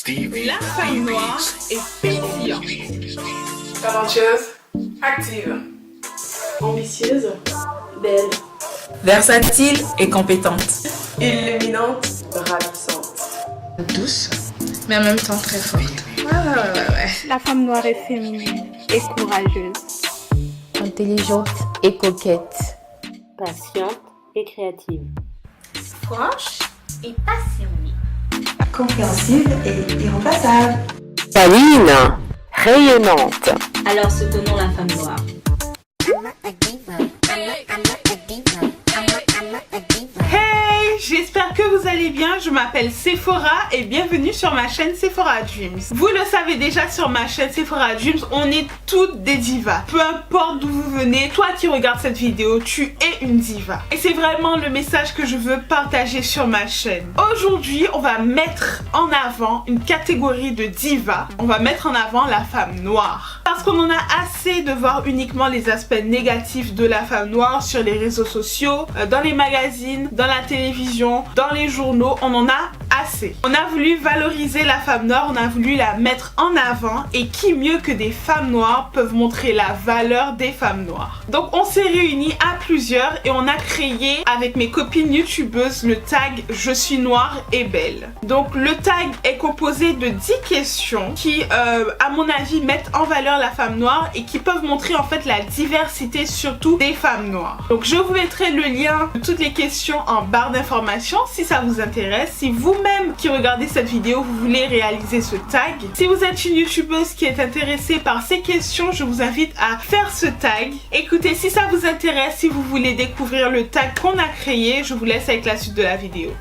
La femme noire est pétillante. Talentueuse, active, ambitieuse, belle, versatile et compétente, illuminante, ravissante, douce, mais en même temps très forte. Ouais. La femme noire est féminine et courageuse, intelligente et coquette, patiente et créative, franche et passionnée, compréhensive et irremplaçable, câline, rayonnante. Alors soutenons la femme noire. Hey, j'espère que vous allez bien. Je m'appelle Sephora et bienvenue sur ma chaîne Sephora Dreams. Vous le savez déjà, sur ma chaîne Sephora Dreams, on est toutes des divas. Peu importe d'où vous venez, toi qui regardes cette vidéo, tu es une diva. Et c'est vraiment le message que je veux partager sur ma chaîne. Aujourd'hui, on va mettre en avant une catégorie de divas. On va mettre en avant la femme noire. Parce qu'on en a assez de voir uniquement les aspects négatifs de la femme noire sur les réseaux sociaux, dans les magazines, dans la télévision, dans les journaux. On en a assez. On a voulu valoriser la femme noire, on a voulu la mettre en avant, et qui mieux que des femmes noires peuvent montrer la valeur des femmes noires. Donc on s'est réunis à plusieurs et on a créé avec mes copines youtubeuses le tag Je suis noire et belle. Donc le tag est composé de 10 questions qui à mon avis mettent en valeur la femme noire et qui peuvent montrer en fait la diversité surtout des femmes noires. Donc je vous mettrai le lien de toutes les questions en barre d'informations si ça vous intéresse. Si vous-même qui regardez cette vidéo vous voulez réaliser ce tag, si vous êtes une youtubeuse qui est intéressée par ces questions, je vous invite à faire ce tag. Écoutez, si ça vous intéresse, si vous voulez découvrir le tag qu'on a créé, je vous laisse avec la suite de la vidéo.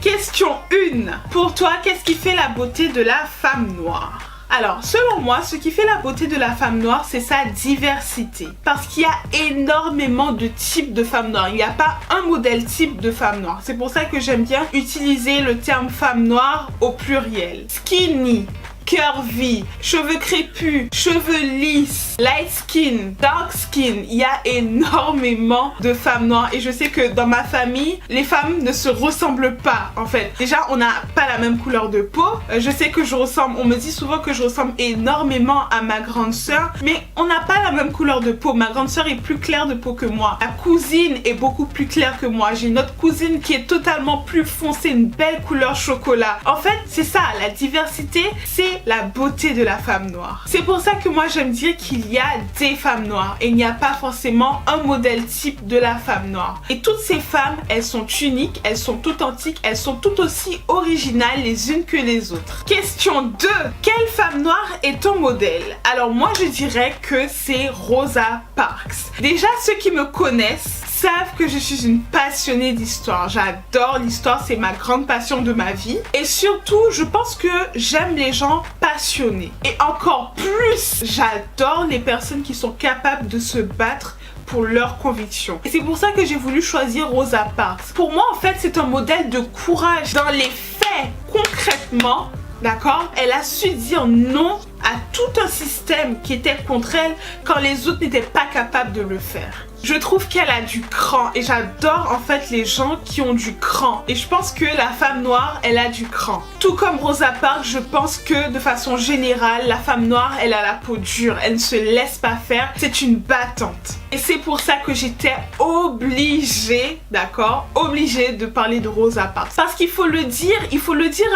Question 1. Pour toi, qu'est-ce qui fait la beauté de la femme noire ? Alors, selon moi, ce qui fait la beauté de la femme noire, c'est sa diversité. Parce qu'il y a énormément de types de femmes noires. Il n'y a pas un modèle type de femme noire. C'est pour ça que j'aime bien utiliser le terme femme noire au pluriel. Skinny, curvy, cheveux crépus, cheveux lisses, light skin, dark skin. Il y a énormément de femmes noires et je sais que dans ma famille, les femmes ne se ressemblent pas en fait. Déjà, on n'a pas la même couleur de peau. Je sais que je ressemble, on me dit souvent que je ressemble énormément à ma grande sœur, mais on n'a pas la même couleur de peau. Ma grande sœur est plus claire de peau que moi. Ma cousine est beaucoup plus claire que moi. J'ai une autre cousine qui est totalement plus foncée, une belle couleur chocolat. En fait, c'est ça, la diversité, c'est la beauté de la femme noire. C'est pour ça que moi j'aime dire qu'il y a des femmes noires et il n'y a pas forcément un modèle type de la femme noire. Et toutes ces femmes, elles sont uniques, elles sont authentiques, elles sont tout aussi originales les unes que les autres. Question 2. Quelle femme noire est ton modèle? Alors moi je dirais que c'est Rosa Parks. Déjà ceux qui me connaissent savent que je suis une passionnée d'histoire. J'adore l'histoire, c'est ma grande passion de ma vie. Et surtout, je pense que j'aime les gens passionnés. Et encore plus, j'adore les personnes qui sont capables de se battre pour leurs convictions. Et c'est pour ça que j'ai voulu choisir Rosa Parks. Pour moi, en fait, c'est un modèle de courage. Dans les faits, concrètement, d'accord, elle a su dire non à tout un système qui était contre elle quand les autres n'étaient pas capables de le faire. Je trouve qu'elle a du cran et j'adore en fait les gens qui ont du cran. Et je pense que la femme noire, elle a du cran. Tout comme Rosa Parks, je pense que de façon générale, la femme noire, elle a la peau dure. Elle ne se laisse pas faire. C'est une battante. Et c'est pour ça que j'étais obligée, d'accord, obligée de parler de Rosa Parks. Parce qu'il faut le dire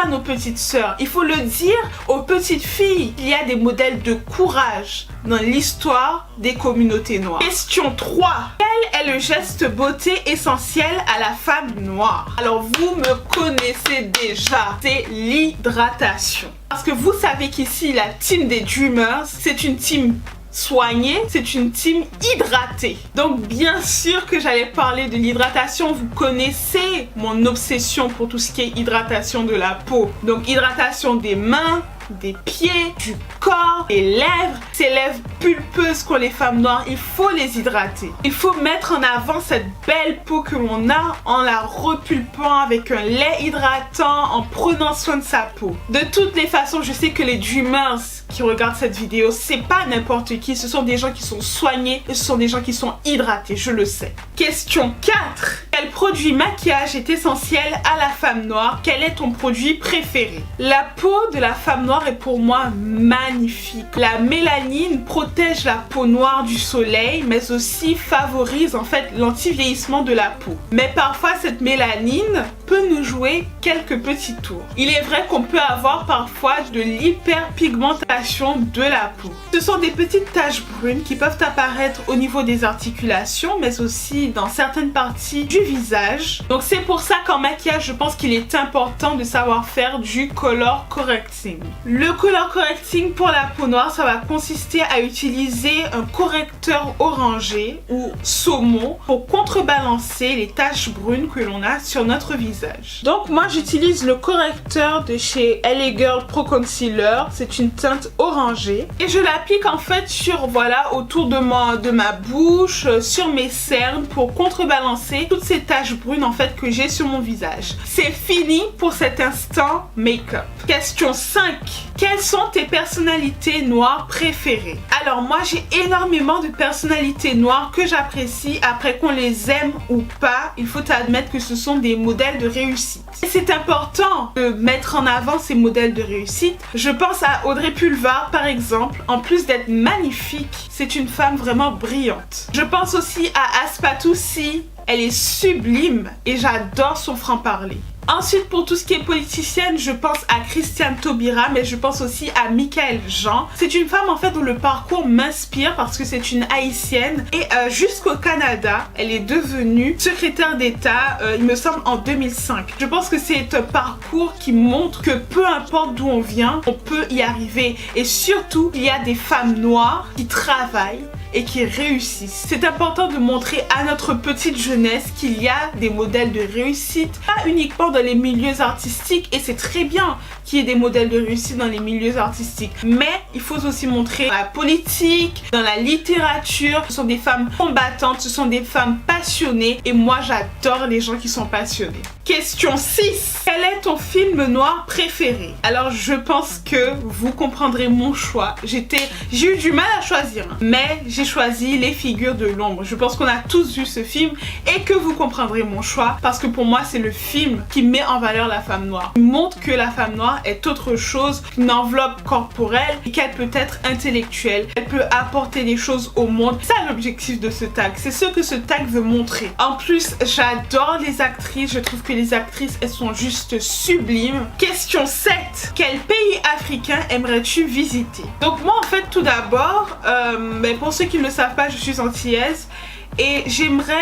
à nos petites sœurs. Il faut le dire aux petites filles. Il y a des modèles de courage dans l'histoire des communautés noires. Question 3. Quel est le geste beauté essentiel à la femme noire? Alors vous me connaissez déjà, c'est l'hydratation. Parce que vous savez qu'ici, la team des Dreamers, c'est une team soignée, c'est une team hydratée. Donc bien sûr que j'allais parler de l'hydratation. Vous connaissez mon obsession pour tout ce qui est hydratation de la peau. Donc hydratation des mains, des pieds, du corps, des lèvres. Ces lèvres pulpeuses qu'ont les femmes noires, il faut les hydrater. Il faut mettre en avant cette belle peau que l'on a en la repulpant avec un lait hydratant, en prenant soin de sa peau. De toutes les façons, je sais que les dreamers qui regardent cette vidéo, c'est pas n'importe qui, ce sont des gens qui sont soignés et ce sont des gens qui sont hydratés, je le sais. Question 4. Quel produit maquillage est essentiel à la femme noire? Quel est ton produit préféré? La peau de la femme noire est pour moi magnifique. La mélanine protège la peau noire du soleil, mais aussi favorise en fait l'anti-vieillissement de la peau. Mais parfois cette mélanine peut nous jouer quelques petits tours. Il est vrai qu'on peut avoir parfois de l'hyperpigmentation de la peau. Ce sont des petites taches brunes qui peuvent apparaître au niveau des articulations, mais aussi dans certaines parties du visage. Donc c'est pour ça qu'en maquillage, je pense qu'il est important de savoir faire du color correcting. Le color correcting pour la peau noire, ça va consister à utiliser un correcteur orangé ou saumon pour contrebalancer les taches brunes que l'on a sur notre visage. Donc moi j'utilise le correcteur de chez LA Girl Pro Concealer, c'est une teinte orangée et je l'applique en fait sur, voilà, autour de ma bouche, sur mes cernes pour contrebalancer toutes ces taches brunes en fait que j'ai sur mon visage. C'est fini pour cet instant make-up. Question 5. Quelles sont tes personnalités noires préférées? Alors moi j'ai énormément de personnalités noires que j'apprécie. Après qu'on les aime ou pas, il faut admettre que ce sont des modèles de réussite. Et c'est important de mettre en avant ces modèles de réussite. Je pense à Audrey Pulvar par exemple. En plus d'être magnifique, c'est une femme vraiment brillante. Je pense aussi à Aspatoussi. Elle est sublime et j'adore son franc-parler. Ensuite, pour tout ce qui est politicienne, je pense à Christiane Taubira, mais je pense aussi à Michaëlle Jean. C'est une femme en fait dont le parcours m'inspire parce que c'est une haïtienne et jusqu'au Canada, elle est devenue secrétaire d'État, il me semble en 2005. Je pense que c'est un parcours qui montre que peu importe d'où on vient, on peut y arriver. Et surtout, il y a des femmes noires qui travaillent et qui réussissent. C'est important de montrer à notre petite jeunesse qu'il y a des modèles de réussite, pas uniquement dans les milieux artistiques, et c'est très bien qu'il y ait des modèles de réussite dans les milieux artistiques, mais il faut aussi montrer dans la politique, dans la littérature. Ce sont des femmes combattantes, ce sont des femmes passionnées et moi j'adore les gens qui sont passionnés. Question 6. Quel est ton film noir préféré? Alors je pense que vous comprendrez mon choix. J'ai eu du mal à choisir, mais j'ai choisi Les Figures de l'ombre. Je pense qu'on a tous vu ce film et que vous comprendrez mon choix parce que pour moi c'est le film qui met en valeur la femme noire. Il montre que la femme noire est autre chose qu'une enveloppe corporelle et qu'elle peut être intellectuelle. Elle peut apporter des choses au monde. C'est ça l'objectif de ce tag. C'est ce que ce tag veut montrer. En plus, j'adore les actrices. Je trouve que les actrices, elles sont juste sublimes. Question 7. Quel pays africain aimerais-tu visiter? Donc moi, en fait, tout d'abord, pour ceux qui ne le savent pas, je suis antillaise. Et j'aimerais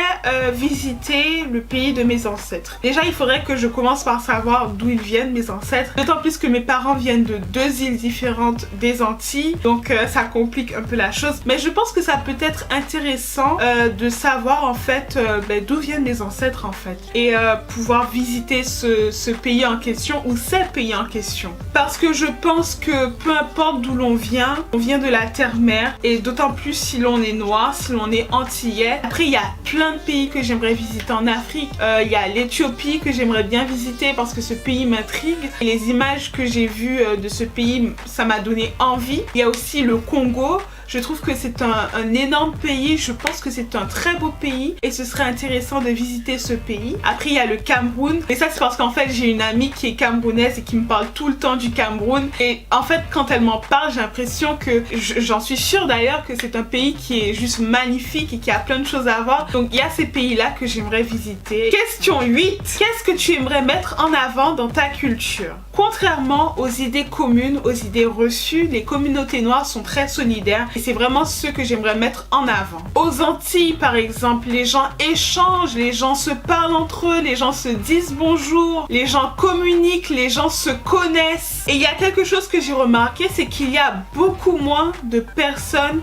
visiter le pays de mes ancêtres. Déjà, il faudrait que je commence par savoir d'où ils viennent, mes ancêtres. D'autant plus que mes parents viennent de 2 îles différentes des Antilles. Donc ça complique un peu la chose. Mais je pense que ça peut être intéressant de savoir en fait d'où viennent mes ancêtres en fait. Et pouvoir visiter ce pays en question ou ces pays en question. Parce que je pense que peu importe d'où on vient de la terre-mère. Et d'autant plus si l'on est noir, si l'on est antillais. Après, il y a plein de pays que j'aimerais visiter en Afrique. Il y a l'Éthiopie que j'aimerais bien visiter parce que ce pays m'intrigue. Les images que j'ai vues de ce pays, ça m'a donné envie. Il y a aussi le Congo. Je trouve que c'est un énorme pays. Je pense que c'est un très beau pays et ce serait intéressant de visiter ce pays. Après, il y a le Cameroun. Et ça, c'est parce qu'en fait, j'ai une amie qui est camerounaise et qui me parle tout le temps du Cameroun. Et en fait, quand elle m'en parle, j'ai l'impression que, j'en suis sûre d'ailleurs, que c'est un pays qui est juste magnifique et qui a plein de choses à voir. Donc, il y a ces pays-là que j'aimerais visiter. Question 8. Qu'est-ce que tu aimerais mettre en avant dans ta culture? Contrairement aux idées communes, aux idées reçues, les communautés noires sont très solidaires. Et c'est vraiment ce que j'aimerais mettre en avant. Aux Antilles, par exemple, les gens échangent, les gens se parlent entre eux, les gens se disent bonjour, les gens communiquent, les gens se connaissent. Et il y a quelque chose que j'ai remarqué, c'est qu'il y a beaucoup moins de personnes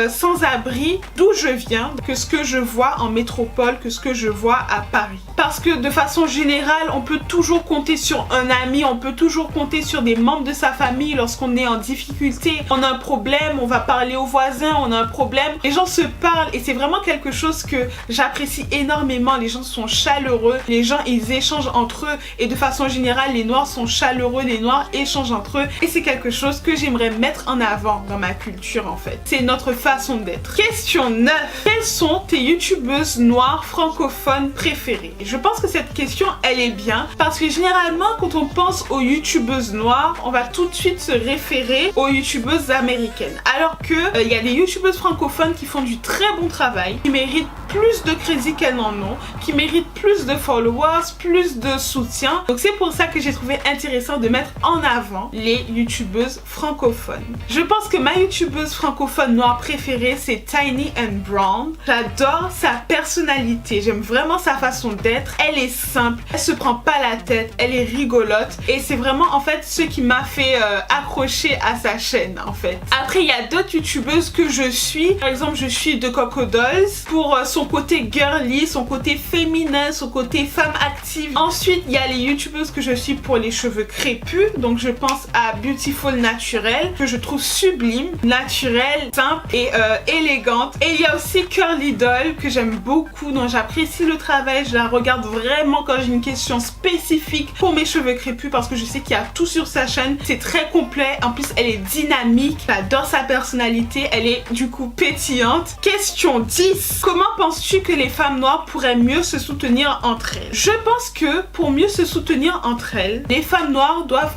sans abri d'où je viens que ce que je vois en métropole, que ce que je vois à Paris. parce que de façon générale, on peut toujours compter sur un ami, on peut toujours compter sur des membres de sa famille lorsqu'on est en difficulté. On a un problème, on va parler aux voisins, on a un problème. Les gens se parlent et c'est vraiment quelque chose que j'apprécie énormément. Les gens sont chaleureux, les gens ils échangent entre eux et de façon générale, les Noirs sont chaleureux, les Noirs échangent entre eux et c'est quelque chose que j'aimerais mettre en avant dans ma culture en fait. C'est notre façon d'être. Question 9. Quelles sont tes youtubeuses noires francophones préférées? Je pense que cette question elle est bien parce que généralement quand on pense aux youtubeuses noires, on va tout de suite se référer aux youtubeuses américaines. Alors que il y a des youtubeuses francophones qui font du très bon travail, qui méritent plus de crédit qu'elles n'en ont, qui méritent plus de followers, plus de soutien. Donc c'est pour ça que j'ai trouvé intéressant de mettre en avant les youtubeuses francophones. Je pense que ma youtubeuse francophone noire préférée c'est Tiny and Brown. J'adore sa personnalité, j'aime vraiment sa façon d'être. Elle est simple, elle se prend pas la tête, elle est rigolote et c'est vraiment en fait ce qui m'a fait accrocher à sa chaîne en fait. Après il y a d'autres youtubeuses que je suis, par exemple je suis de Coco Dolls pour son côté girly, son côté féminin, son côté femme active. Ensuite il y a les youtubeuses que je suis pour les cheveux crépus, donc je pense à Beautiful Naturel que je trouve sublime, naturelle, simple et élégante. Et il y a aussi Curly Doll que j'aime beaucoup, dont j'apprécie le travail, je la regarde vraiment quand j'ai une question spécifique pour mes cheveux crépus parce que je sais qu'il y a tout sur sa chaîne, c'est très complet, en plus elle est dynamique, j'adore sa personnalité, elle est du coup pétillante. Question 10. Comment penses-tu que les femmes noires pourraient mieux se soutenir entre elles? Je pense que pour mieux se soutenir entre elles, les femmes noires doivent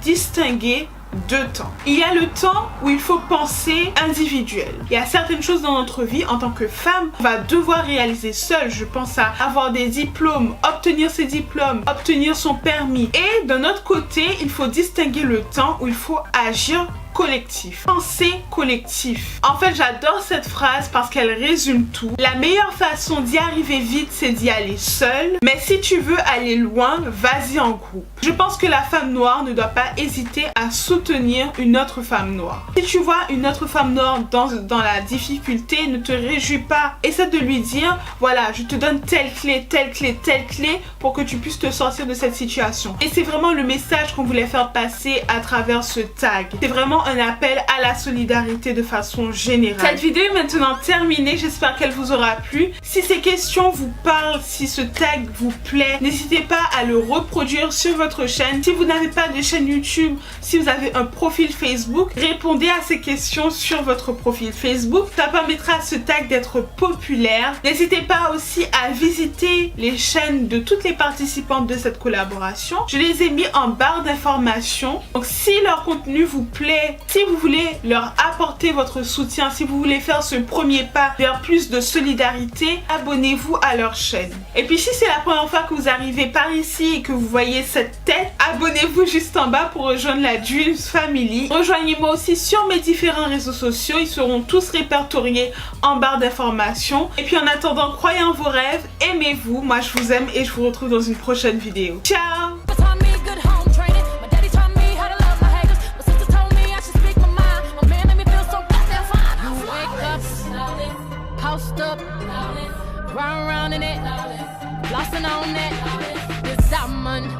distinguer deux temps. Il y a le temps où il faut penser individuel. Il y a certaines choses dans notre vie en tant que femme on va devoir réaliser seule. Je pense à avoir des diplômes, obtenir ses diplômes, obtenir son permis. Et d'un autre côté, il faut distinguer le temps où il faut agir collectif. Penser collectif. En fait, j'adore cette phrase parce qu'elle résume tout. La meilleure façon d'y arriver vite, c'est d'y aller seule. Mais si tu veux aller loin, vas-y en groupe. Je pense que la femme noire ne doit pas hésiter à soutenir une autre femme noire. Si tu vois une autre femme noire dans la difficulté, ne te réjouis pas. Essaie de lui dire, voilà, je te donne telle clé, telle clé, telle clé pour que tu puisses te sortir de cette situation. Et c'est vraiment le message qu'on voulait faire passer à travers ce tag. C'est vraiment un appel à la solidarité de façon générale. Cette vidéo est maintenant terminée, j'espère qu'elle vous aura plu. Si ces questions vous parlent, si ce tag vous plaît, n'hésitez pas à le reproduire sur votre chaîne. Si vous n'avez pas de chaîne YouTube, si vous avez un profil Facebook, répondez à ces questions sur votre profil Facebook. Ça permettra à ce tag d'être populaire. N'hésitez pas aussi à visiter les chaînes de toutes les participantes de cette collaboration. Je les ai mis en barre d'informations. Donc si leur contenu vous plaît, si vous voulez leur apporter votre soutien, si vous voulez faire ce premier pas vers plus de solidarité, abonnez-vous à leur chaîne. Et puis si c'est la première fois que vous arrivez par ici et que vous voyez cette tête, abonnez-vous juste en bas pour rejoindre la Dreams Family. Rejoignez-moi aussi sur mes différents réseaux sociaux, ils seront tous répertoriés en barre d'informations. Et puis en attendant, croyez en vos rêves, aimez-vous, moi je vous aime et je vous retrouve dans une prochaine vidéo. Ciao! Round in it, flossing on that, this diamond.